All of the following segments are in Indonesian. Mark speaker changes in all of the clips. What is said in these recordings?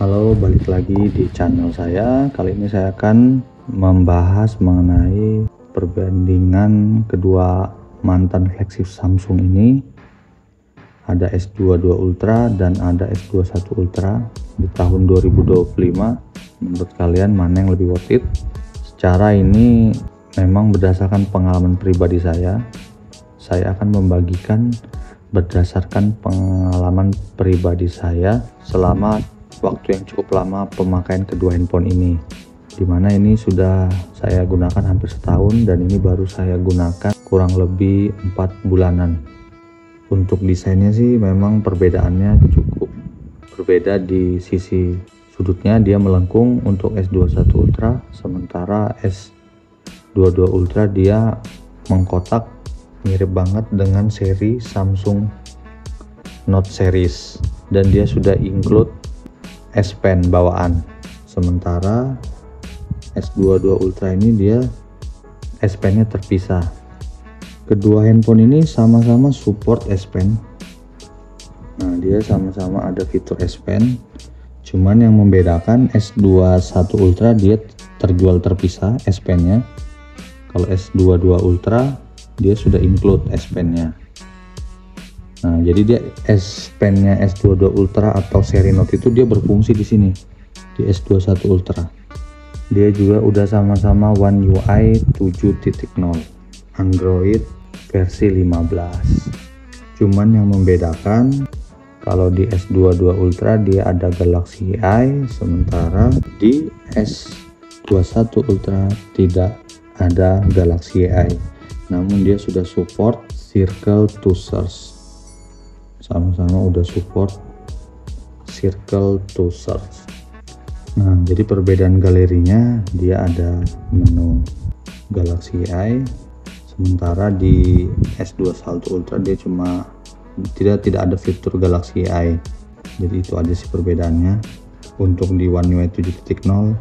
Speaker 1: Halo, balik lagi di channel saya. Kali ini saya akan membahas mengenai perbandingan kedua mantan flagship Samsung ini. Ada S22 Ultra dan ada S21 Ultra di tahun 2025. Menurut kalian mana yang lebih worth it? Secara ini memang berdasarkan pengalaman pribadi saya akan membagikan berdasarkan pengalaman pribadi saya selama waktu yang cukup lama pemakaian kedua handphone ini, dimana ini sudah saya gunakan hampir setahun dan ini baru saya gunakan kurang lebih 4 bulanan. Untuk desainnya sih memang perbedaannya cukup berbeda. Di sisi sudutnya dia melengkung untuk S21 Ultra, sementara S22 Ultra dia mengkotak, mirip banget dengan seri Samsung Note series, dan dia sudah include S Pen bawaan. Sementara S22 Ultra ini dia S Pen nya terpisah. Kedua handphone ini sama-sama support S Pen. Nah, dia sama-sama ada fitur S Pen, cuman yang membedakan S21 Ultra dia terjual terpisah S Pen nya. Kalau S22 Ultra dia sudah include S Pen nya. Nah, jadi dia S Pen nya S22 Ultra atau seri Note itu dia berfungsi di sini di S21 Ultra. Dia juga udah sama-sama One UI 7.0 Android versi 15. Cuman yang membedakan, kalau di S22 Ultra dia ada Galaxy AI, sementara di S21 Ultra tidak ada Galaxy AI. Namun dia sudah support Circle to Search. Sama-sama udah support Circle to Search. Nah, jadi perbedaan galerinya, dia ada menu Galaxy AI, sementara di S21 Ultra dia cuma tidak ada fitur Galaxy AI. Jadi itu aja sih perbedaannya untuk di One UI 7.0.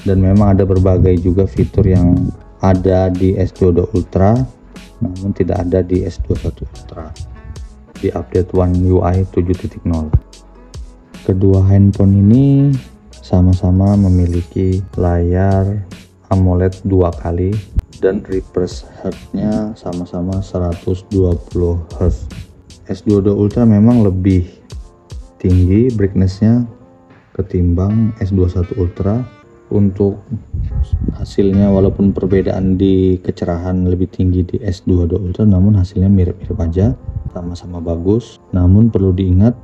Speaker 1: Dan memang ada berbagai juga fitur yang ada di S22 Ultra namun tidak ada di S21 Ultra di update One UI 7.0. Kedua handphone ini sama-sama memiliki layar AMOLED 2 kali dan refresh rate-nya sama-sama 120 Hz. S22 Ultra memang lebih tinggi brightness-nya ketimbang S21 Ultra. Untuk hasilnya, walaupun perbedaan di kecerahan lebih tinggi di S22 Ultra, namun hasilnya mirip-mirip aja, sama-sama bagus. Namun perlu diingat,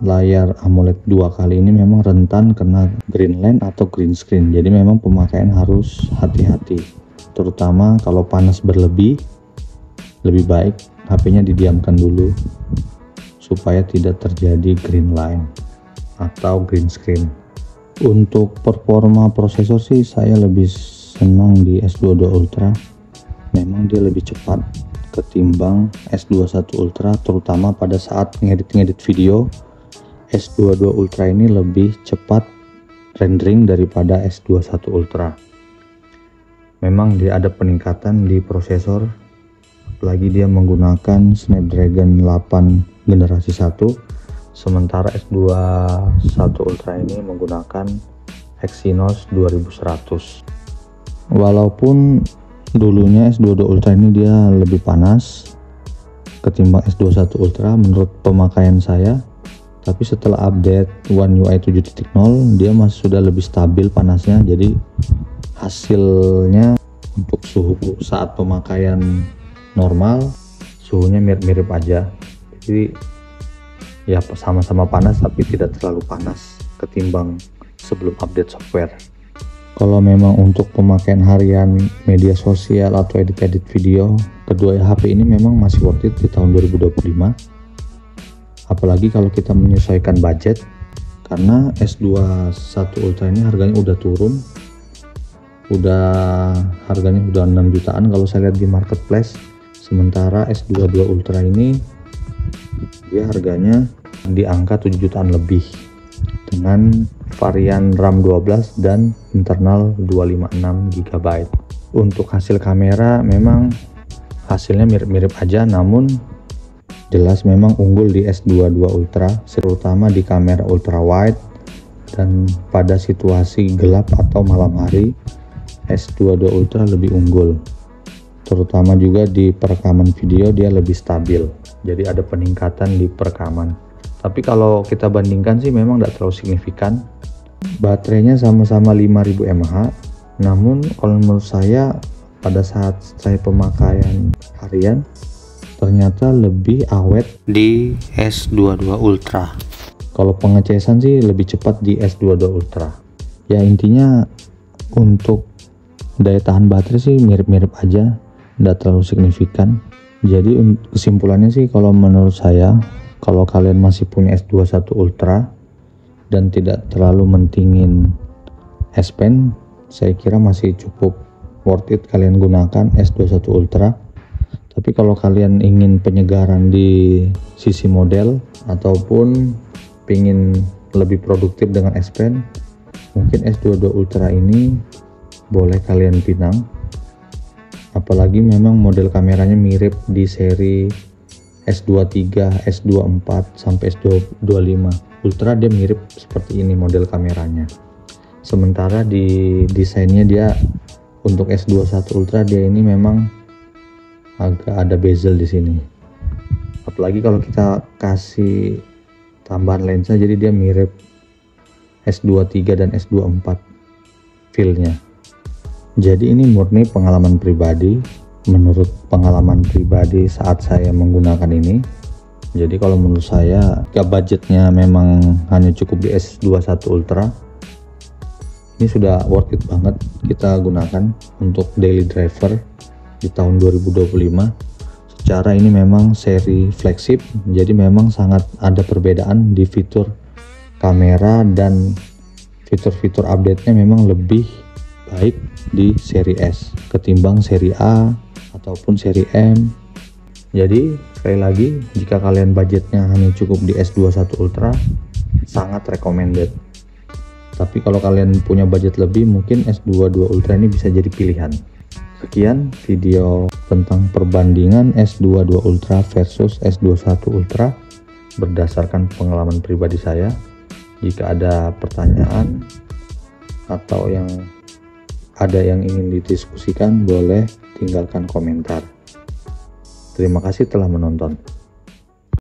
Speaker 1: layar AMOLED 2 kali ini memang rentan kena green line atau green screen. Jadi memang pemakaian harus hati-hati, terutama kalau panas berlebih. Lebih baik HP-nya didiamkan dulu supaya tidak terjadi green line atau green screen. Untuk performa prosesor sih saya lebih senang di S22 Ultra. Memang dia lebih cepat ketimbang S21 Ultra, terutama pada saat ngedit video. S22 Ultra ini lebih cepat rendering daripada S21 Ultra. Memang dia ada peningkatan di prosesor, apalagi dia menggunakan Snapdragon 8 generasi 1. Sementara S21 Ultra ini menggunakan Exynos 2100. Walaupun dulunya S22 Ultra ini dia lebih panas ketimbang S21 Ultra menurut pemakaian saya, tapi setelah update One UI 7.0 dia masih sudah lebih stabil panasnya. Jadi hasilnya untuk suhu saat pemakaian normal suhunya mirip-mirip aja. Jadi ya sama-sama panas tapi tidak terlalu panas ketimbang sebelum update software. Kalau memang untuk pemakaian harian media sosial atau edit video, kedua HP ini memang masih worth it di tahun 2025. Apalagi kalau kita menyesuaikan budget, karena S21 Ultra ini harganya udah turun, harganya udah 6 jutaan kalau saya lihat di marketplace. Sementara S22 Ultra ini dia harganya di angka 7 jutaan lebih dengan varian RAM 12 dan internal 256 GB. Untuk hasil kamera memang hasilnya mirip-mirip aja, namun jelas memang unggul di S22 Ultra, terutama di kamera ultra wide dan pada situasi gelap atau malam hari S22 Ultra lebih unggul, terutama juga di perekaman video dia lebih stabil, jadi ada peningkatan di perekaman. Tapi kalau kita bandingkan sih memang tidak terlalu signifikan. Baterainya sama-sama 5000 mAh, namun kalau menurut saya pada saat saya pemakaian harian ternyata lebih awet di S22 Ultra. Kalau pengecesan sih lebih cepat di S22 Ultra. Ya intinya untuk daya tahan baterai sih mirip-mirip aja, tidak terlalu signifikan. Jadi kesimpulannya sih kalau menurut saya, kalau kalian masih punya S21 Ultra dan tidak terlalu mentingin S Pen, saya kira masih cukup worth it kalian gunakan S21 Ultra. Tapi kalau kalian ingin penyegaran di sisi model ataupun ingin lebih produktif dengan S Pen, mungkin S22 Ultra ini boleh kalian pinang. Apalagi memang model kameranya mirip di seri S23, S24 sampai S25 Ultra, dia mirip seperti ini model kameranya. Sementara di desainnya dia untuk S21 Ultra dia ini memang agak ada bezel di sini. Apalagi kalau kita kasih tambahan lensa, jadi dia mirip S23 dan S24 feel-nya. Jadi ini murni pengalaman pribadi, menurut pengalaman pribadi saat saya menggunakan ini. Jadi kalau menurut saya, jika budgetnya memang hanya cukup di S21 Ultra, ini sudah worth it banget kita gunakan untuk daily driver di tahun 2025. Secara ini memang seri flagship, jadi memang sangat ada perbedaan di fitur kamera dan fitur-fitur update-nya memang lebih baik di seri S ketimbang seri A ataupun seri M. Jadi sekali lagi, jika kalian budgetnya hanya cukup di S21 Ultra, sangat recommended. Tapi kalau kalian punya budget lebih, mungkin S22 Ultra ini bisa jadi pilihan. Sekian video tentang perbandingan S22 Ultra versus S21 Ultra berdasarkan pengalaman pribadi saya. Jika ada pertanyaan atau ada yang ingin didiskusikan, boleh tinggalkan komentar. Terima kasih telah menonton.